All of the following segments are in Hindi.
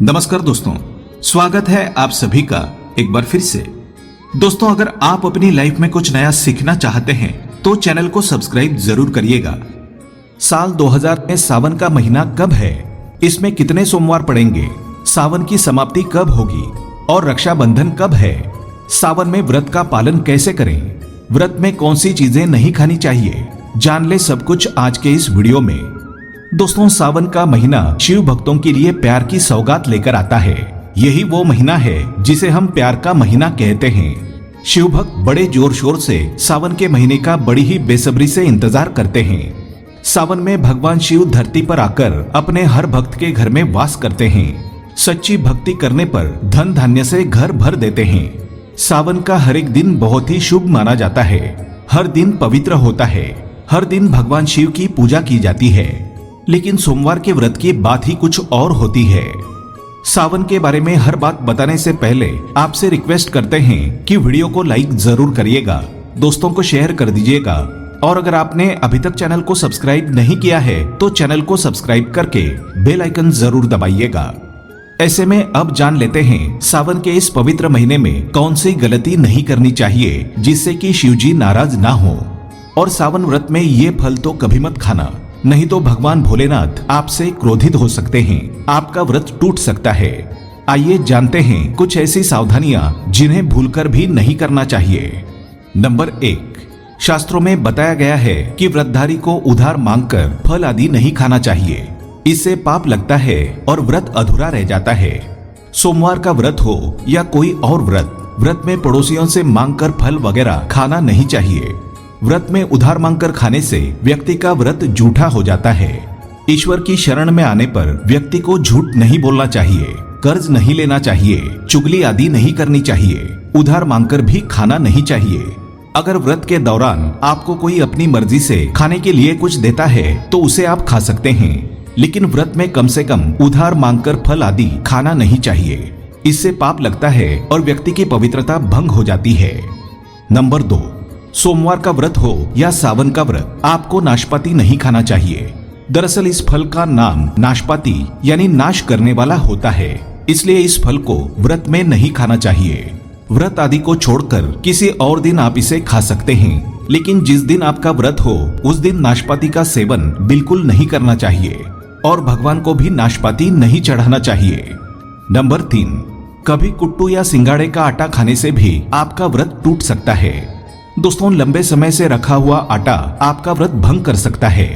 नमस्कार दोस्तों, स्वागत है आप सभी का एक बार फिर से। दोस्तों, अगर आप अपनी लाइफ में कुछ नया सीखना चाहते हैं तो चैनल को सब्सक्राइब जरूर करिएगा। साल 2000 में सावन का महीना कब है, इसमें कितने सोमवार पड़ेंगे, सावन की समाप्ति कब होगी और रक्षाबंधन कब है, सावन में व्रत का पालन कैसे करें, व्रत में कौन सी चीजें नहीं खानी चाहिए, जान ले सब कुछ आज के इस वीडियो में। दोस्तों, सावन का महीना शिव भक्तों के लिए प्यार की सौगात लेकर आता है। यही वो महीना है जिसे हम प्यार का महीना कहते हैं। शिव भक्त बड़े जोर शोर से सावन के महीने का बड़ी ही बेसब्री से इंतजार करते हैं। सावन में भगवान शिव धरती पर आकर अपने हर भक्त के घर में वास करते हैं। सच्ची भक्ति करने पर धन धान्य से घर भर देते हैं। सावन का हर एक दिन बहुत ही शुभ माना जाता है। हर दिन पवित्र होता है। हर दिन भगवान शिव की पूजा की जाती है। लेकिन सोमवार के व्रत की बात ही कुछ और होती है। सावन के बारे में हर बात बताने से पहले आपसे रिक्वेस्ट करते हैं कि वीडियो को लाइक जरूर करिएगा, दोस्तों को शेयर कर दीजिएगा और अगर आपने अभी तक चैनल को सब्सक्राइब नहीं किया है तो चैनल को सब्सक्राइब करके बेल आइकन जरूर दबाइएगा। ऐसे में अब जान लेते हैं सावन के इस पवित्र महीने में कौन सी गलती नहीं करनी चाहिए जिससे कि शिव जी नाराज ना हो। और सावन व्रत में ये फल तो कभी मत खाना, नहीं तो भगवान भोलेनाथ आपसे क्रोधित हो सकते हैं, आपका व्रत टूट सकता है। आइए जानते हैं कुछ ऐसी सावधानियां जिन्हें भूलकर भी नहीं करना चाहिए। नंबर 1, शास्त्रों में बताया गया है कि व्रतधारी को उधार मांगकर फल आदि नहीं खाना चाहिए। इससे पाप लगता है और व्रत अधूरा रह जाता है। सोमवार का व्रत हो या कोई और व्रत में पड़ोसियों से मांगकर फल वगैरह खाना नहीं चाहिए। व्रत में उधार मांगकर खाने से व्यक्ति का व्रत झूठा हो जाता है। ईश्वर की शरण में आने पर व्यक्ति को झूठ नहीं बोलना चाहिए, कर्ज नहीं लेना चाहिए, चुगली आदि नहीं करनी चाहिए, उधार मांगकर भी खाना नहीं चाहिए। अगर व्रत के दौरान आपको कोई अपनी मर्जी से खाने के लिए कुछ देता है तो उसे आप खा सकते हैं, लेकिन व्रत में कम से कम उधार मांगकर फल आदि खाना नहीं चाहिए। इससे पाप लगता है और व्यक्ति की पवित्रता भंग हो जाती है। नंबर 2, सोमवार का व्रत हो या सावन का व्रत, आपको नाशपाती नहीं खाना चाहिए। दरअसल इस फल का नाम नाशपाती यानी नाश करने वाला होता है, इसलिए इस फल को व्रत में नहीं खाना चाहिए। व्रत आदि को छोड़कर किसी और दिन आप इसे खा सकते हैं, लेकिन जिस दिन आपका व्रत हो उस दिन नाशपाती का सेवन बिल्कुल नहीं करना चाहिए और भगवान को भी नाशपाती नहीं चढ़ाना चाहिए। नंबर 3, कभी कुट्टू या सिंगाड़े का आटा खाने से भी आपका व्रत टूट सकता है। दोस्तों, लंबे समय से रखा हुआ आटा आपका व्रत भंग कर सकता है।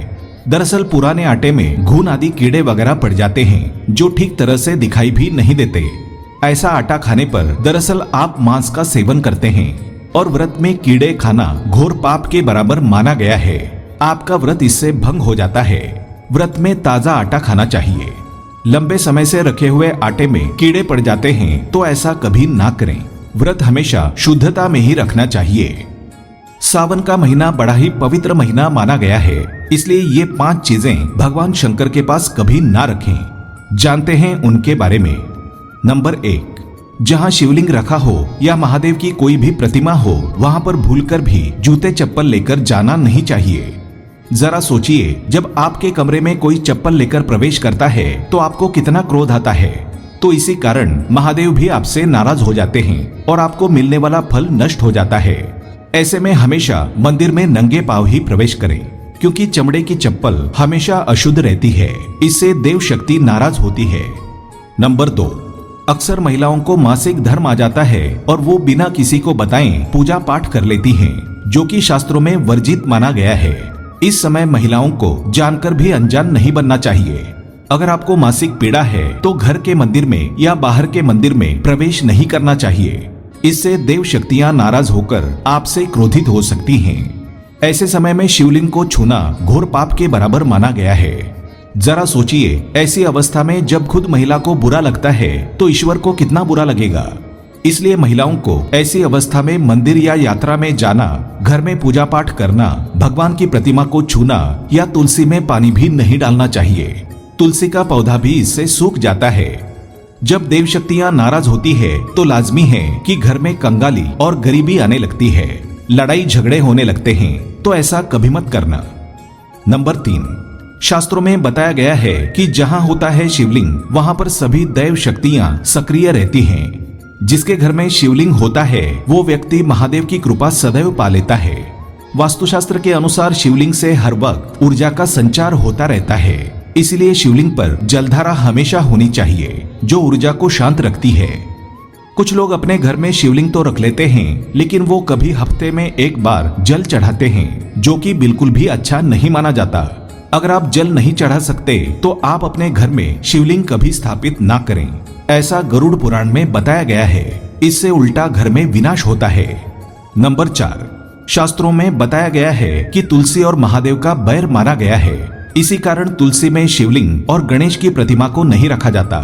दरअसल पुराने आटे में घुन आदि कीड़े वगैरह पड़ जाते हैं जो ठीक तरह से दिखाई भी नहीं देते। ऐसा आटा खाने पर दरअसल आप मांस का सेवन करते हैं और व्रत में कीड़े खाना घोर पाप के बराबर माना गया है। आपका व्रत इससे भंग हो जाता है। व्रत में ताजा आटा खाना चाहिए। लंबे समय से रखे हुए आटे में कीड़े पड़ जाते हैं तो ऐसा कभी ना करें। व्रत हमेशा शुद्धता में ही रखना चाहिए। सावन का महीना बड़ा ही पवित्र महीना माना गया है, इसलिए ये 5 चीजें भगवान शंकर के पास कभी ना रखें। जानते हैं उनके बारे में। नंबर 1, जहां शिवलिंग रखा हो या महादेव की कोई भी प्रतिमा हो वहां पर भूलकर भी जूते चप्पल लेकर जाना नहीं चाहिए। जरा सोचिए, जब आपके कमरे में कोई चप्पल लेकर प्रवेश करता है तो आपको कितना क्रोध आता है। तो इसी कारण महादेव भी आपसे नाराज हो जाते हैं और आपको मिलने वाला फल नष्ट हो जाता है। ऐसे में हमेशा मंदिर में नंगे पांव ही प्रवेश करें, क्योंकि चमड़े की चप्पल हमेशा अशुद्ध रहती है। इससे देव शक्ति नाराज होती है। नंबर 2, अक्सर महिलाओं को मासिक धर्म आ जाता है और वो बिना किसी को बताएं पूजा पाठ कर लेती हैं, जो कि शास्त्रों में वर्जित माना गया है। इस समय महिलाओं को जानकर भी अनजान नहीं बनना चाहिए। अगर आपको मासिक पीड़ा है तो घर के मंदिर में या बाहर के मंदिर में प्रवेश नहीं करना चाहिए। इससे देव शक्तियां नाराज होकर आपसे क्रोधित हो सकती हैं। ऐसे समय में शिवलिंग को छूना घोर पाप के बराबर माना गया है। जरा सोचिए, ऐसी अवस्था में जब खुद महिला को बुरा लगता है तो ईश्वर को कितना बुरा लगेगा। इसलिए महिलाओं को ऐसी अवस्था में मंदिर या यात्रा में जाना, घर में पूजा पाठ करना, भगवान की प्रतिमा को छूना या तुलसी में पानी भी नहीं डालना चाहिए। तुलसी का पौधा भी इससे सूख जाता है। जब देव शक्तियां नाराज होती है तो लाजमी है कि घर में कंगाली और गरीबी आने लगती है, लड़ाई झगड़े होने लगते हैं, तो ऐसा कभी मत करना। नंबर 3, शास्त्रों में बताया गया है कि जहाँ होता है शिवलिंग वहाँ पर सभी दैव शक्तियाँ सक्रिय रहती हैं। जिसके घर में शिवलिंग होता है वो व्यक्ति महादेव की कृपा सदैव पा लेता है। वास्तुशास्त्र के अनुसार शिवलिंग से हर वक्त ऊर्जा का संचार होता रहता है, इसलिए शिवलिंग पर जलधारा हमेशा होनी चाहिए जो ऊर्जा को शांत रखती है। कुछ लोग अपने घर में शिवलिंग तो रख लेते हैं, लेकिन वो कभी हफ्ते में एक बार जल चढ़ाते हैं, जो कि बिल्कुल भी अच्छा नहीं माना जाता। अगर आप जल नहीं चढ़ा सकते तो आप अपने घर में शिवलिंग कभी स्थापित ना करें, ऐसा गरुड़ पुराण में बताया गया है। इससे उल्टा घर में विनाश होता है। नंबर 4, शास्त्रों में बताया गया है कि तुलसी और महादेव का बैर माना गया है। इसी कारण तुलसी में शिवलिंग और गणेश की प्रतिमा को नहीं रखा जाता।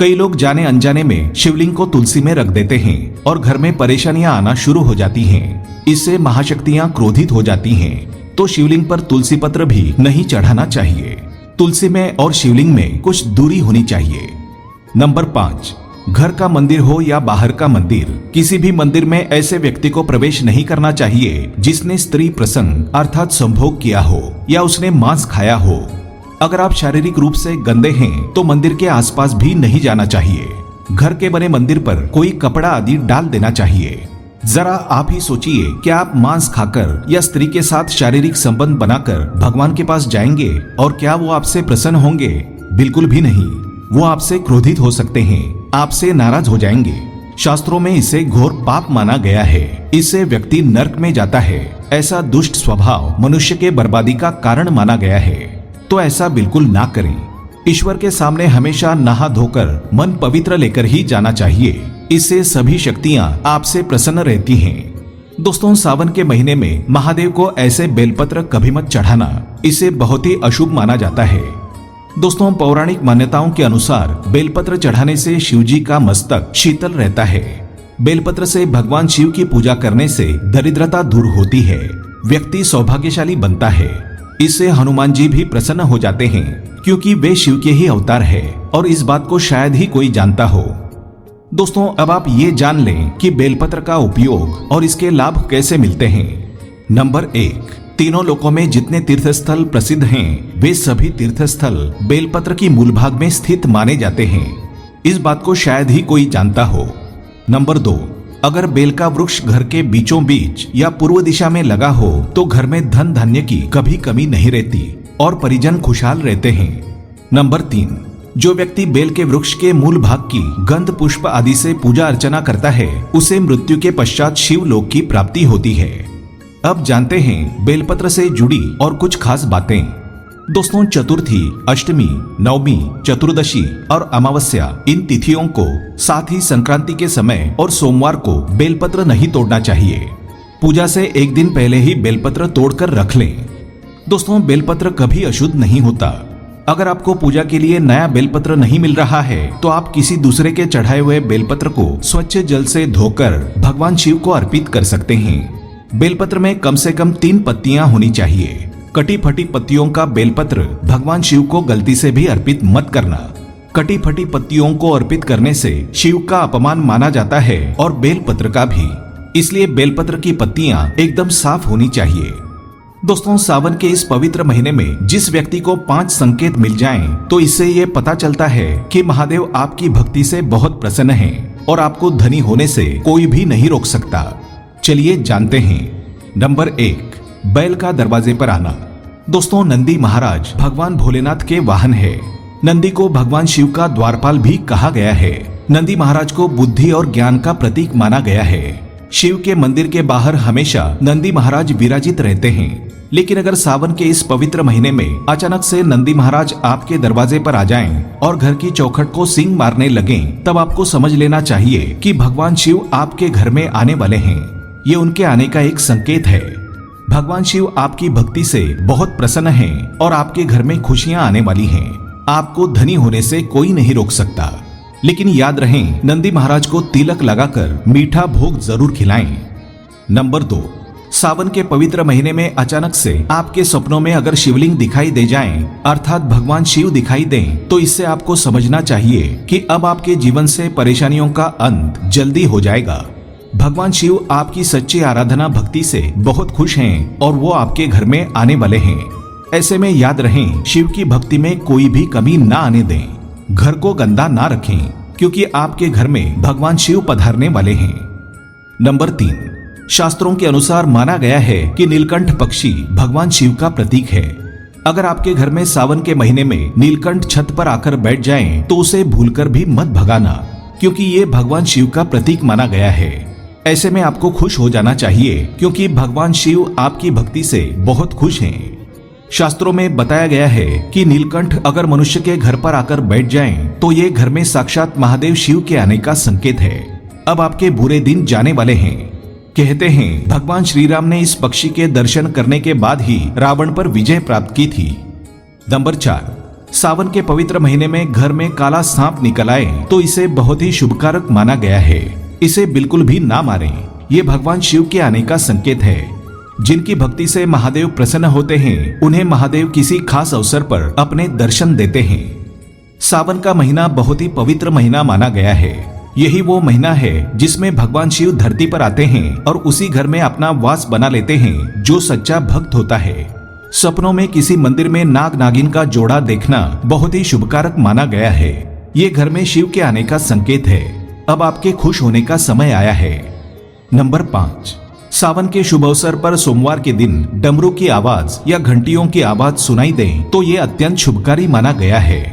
कई लोग जाने अनजाने में शिवलिंग को तुलसी में रख देते हैं और घर में परेशानियां आना शुरू हो जाती हैं। इससे महाशक्तियां क्रोधित हो जाती हैं। तो शिवलिंग पर तुलसी पत्र भी नहीं चढ़ाना चाहिए। तुलसी में और शिवलिंग में कुछ दूरी होनी चाहिए। नंबर 5, घर का मंदिर हो या बाहर का मंदिर, किसी भी मंदिर में ऐसे व्यक्ति को प्रवेश नहीं करना चाहिए जिसने स्त्री प्रसंग अर्थात संभोग किया हो या उसने मांस खाया हो। अगर आप शारीरिक रूप से गंदे हैं तो मंदिर के आसपास भी नहीं जाना चाहिए। घर के बने मंदिर पर कोई कपड़ा आदि डाल देना चाहिए। जरा आप ही सोचिए कि आप मांस खाकर या स्त्री के साथ शारीरिक संबंध बनाकर भगवान के पास जाएंगे और क्या वो आपसे प्रसन्न होंगे? बिल्कुल भी नहीं। वो आपसे क्रोधित हो सकते हैं, आपसे नाराज हो जाएंगे। शास्त्रों में इसे घोर पाप माना गया है। इससे व्यक्ति नरक में जाता है। ऐसा दुष्ट स्वभाव मनुष्य के बर्बादी का कारण माना गया है, तो ऐसा बिल्कुल ना करें। ईश्वर के सामने हमेशा नहा धोकर मन पवित्र लेकर ही जाना चाहिए। इससे सभी शक्तियां आपसे प्रसन्न रहती हैं। दोस्तों, सावन के महीने में महादेव को ऐसे बेलपत्र कभी मत चढ़ाना, इसे बहुत ही अशुभ माना जाता है। दोस्तों, पौराणिक मान्यताओं के अनुसार बेलपत्र चढ़ाने से शिवजी का मस्तक शीतल रहता है। बेलपत्र से भगवान शिव की पूजा करने से दरिद्रता दूर होती है, व्यक्ति सौभाग्यशाली बनता है। इससे हनुमान जी भी प्रसन्न हो जाते हैं, क्योंकि वे शिव के ही अवतार है और इस बात को शायद ही कोई जानता हो। दोस्तों, अब आप ये जान लें कि बेलपत्र का उपयोग और इसके लाभ कैसे मिलते हैं। नंबर 1, तीनों लोकों में जितने तीर्थस्थल प्रसिद्ध हैं, वे सभी तीर्थस्थल बेलपत्र की मूल भाग में स्थित माने जाते हैं। इस बात को शायद ही कोई जानता हो। नंबर 2, अगर बेल का वृक्ष घर के बीचों बीच या पूर्व दिशा में लगा हो तो घर में धन धान्य की कभी कमी नहीं रहती और परिजन खुशहाल रहते हैं। नंबर 3, जो व्यक्ति बेल के वृक्ष के मूल भाग की गंध पुष्प आदि से पूजा अर्चना करता है, उसे मृत्यु के पश्चात शिवलोक की प्राप्ति होती है। अब जानते हैं बेलपत्र से जुड़ी और कुछ खास बातें। दोस्तों, चतुर्थी, अष्टमी, नवमी, चतुर्दशी और अमावस्या, इन तिथियों को, साथ ही संक्रांति के समय और सोमवार को बेलपत्र नहीं तोड़ना चाहिए। पूजा से एक दिन पहले ही बेलपत्र तोड़कर रख लें। दोस्तों, बेलपत्र कभी अशुद्ध नहीं होता। अगर आपको पूजा के लिए नया बेलपत्र नहीं मिल रहा है तो आप किसी दूसरे के चढ़ाए हुए बेलपत्र को स्वच्छ जल से धोकर भगवान शिव को अर्पित कर सकते हैं। बेलपत्र में कम से कम 3 पत्तियां होनी चाहिए। कटी फटी पत्तियों का बेलपत्र भगवान शिव को गलती से भी अर्पित मत करना। कटी फटी पत्तियों को अर्पित करने से शिव का अपमान माना जाता है और बेलपत्र का भी। इसलिए बेलपत्र की पत्तियां एकदम साफ होनी चाहिए। दोस्तों, सावन के इस पवित्र महीने में जिस व्यक्ति को 5 संकेत मिल जाएं, तो इससे ये पता चलता है कि महादेव आपकी भक्ति से बहुत प्रसन्न हैं और आपको धनी होने से कोई भी नहीं रोक सकता। चलिए जानते हैं। नंबर 1, बैल का दरवाजे पर आना। दोस्तों, नंदी महाराज भगवान भोलेनाथ के वाहन है। नंदी को भगवान शिव का द्वारपाल भी कहा गया है। नंदी महाराज को बुद्धि और ज्ञान का प्रतीक माना गया है। शिव के मंदिर के बाहर हमेशा नंदी महाराज विराजित रहते हैं। लेकिन अगर सावन के इस पवित्र महीने में अचानक से नंदी महाराज आपके दरवाजे पर आ जाएं और घर की चौखट को सींग मारने लगें, तब आपको समझ लेना चाहिए कि भगवान शिव आपके घर में आने वाले हैं। ये उनके आने का एक संकेत है। भगवान शिव आपकी भक्ति से बहुत प्रसन्न हैं और आपके घर में खुशियां आने वाली हैं। आपको धनी होने से कोई नहीं रोक सकता। लेकिन याद रहें, नंदी महाराज को तिलक लगाकर मीठा भोग जरूर खिलाएं। नंबर 2, सावन के पवित्र महीने में अचानक से आपके सपनों में अगर शिवलिंग दिखाई दे जाएं, अर्थात भगवान शिव दिखाई दें, तो इससे आपको समझना चाहिए कि अब आपके जीवन से परेशानियों का अंत जल्दी हो जाएगा। भगवान शिव आपकी सच्ची आराधना भक्ति से बहुत खुश हैं और वो आपके घर में आने वाले हैं। ऐसे में याद रहे, शिव की भक्ति में कोई भी कमी ना आने दें। घर को गंदा ना रखें, क्योंकि आपके घर में भगवान शिव पधारने वाले हैं। नंबर 3, शास्त्रों के अनुसार माना गया है कि नीलकंठ पक्षी भगवान शिव का प्रतीक है। अगर आपके घर में सावन के महीने में नीलकंठ छत पर आकर बैठ जाएं, तो उसे भूलकर भी मत भगाना, क्योंकि ये भगवान शिव का प्रतीक माना गया है। ऐसे में आपको खुश हो जाना चाहिए, क्योंकि भगवान शिव आपकी भक्ति से बहुत खुश हैं। शास्त्रों में बताया गया है कि नीलकंठ अगर मनुष्य के घर पर आकर बैठ जाएं, तो ये घर में साक्षात महादेव शिव के आने का संकेत है। अब आपके बुरे दिन जाने वाले हैं। कहते हैं भगवान श्री राम ने इस पक्षी के दर्शन करने के बाद ही रावण पर विजय प्राप्त की थी। नंबर 4, सावन के पवित्र महीने में घर में काला सांप निकल आए तो इसे बहुत ही शुभकारक माना गया है। इसे बिल्कुल भी ना मारें, ये भगवान शिव के आने का संकेत है। जिनकी भक्ति से महादेव प्रसन्न होते हैं, उन्हें महादेव किसी खास अवसर पर अपने दर्शन देते हैं। सावन का महीना बहुत ही पवित्र महीना माना गया है। यही वो महीना है जिसमें भगवान शिव धरती पर आते हैं और उसी घर में अपना वास बना लेते हैं जो सच्चा भक्त होता है। सपनों में किसी मंदिर में नाग नागिन का जोड़ा देखना बहुत ही शुभकारक माना गया है। ये घर में शिव के आने का संकेत है। अब आपके खुश होने का समय आया है। नंबर 5, सावन के शुभ अवसर पर सोमवार के दिन डमरू की आवाज या घंटियों की आवाज सुनाई दे तो ये अत्यंत शुभकारी माना गया है।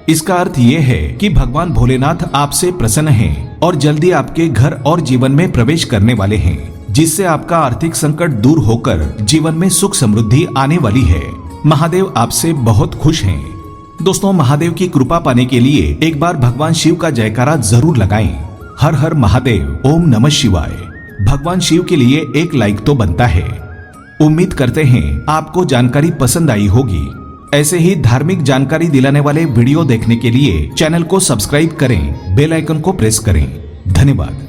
इसका अर्थ ये है कि भगवान भोलेनाथ आपसे प्रसन्न हैं और जल्दी आपके घर और जीवन में प्रवेश करने वाले हैं, जिससे आपका आर्थिक संकट दूर होकर जीवन में सुख समृद्धि आने वाली है। महादेव आपसे बहुत खुश हैं। दोस्तों, महादेव की कृपा पाने के लिए एक बार भगवान शिव का जयकारा जरूर लगाएं। हर हर महादेव, ओम नमः शिवाय। भगवान शिव के लिए एक लाइक तो बनता है। उम्मीद करते हैं आपको जानकारी पसंद आई होगी। ऐसे ही धार्मिक जानकारी दिलाने वाले वीडियो देखने के लिए चैनल को सब्सक्राइब करें, बेल आइकन को प्रेस करें। धन्यवाद।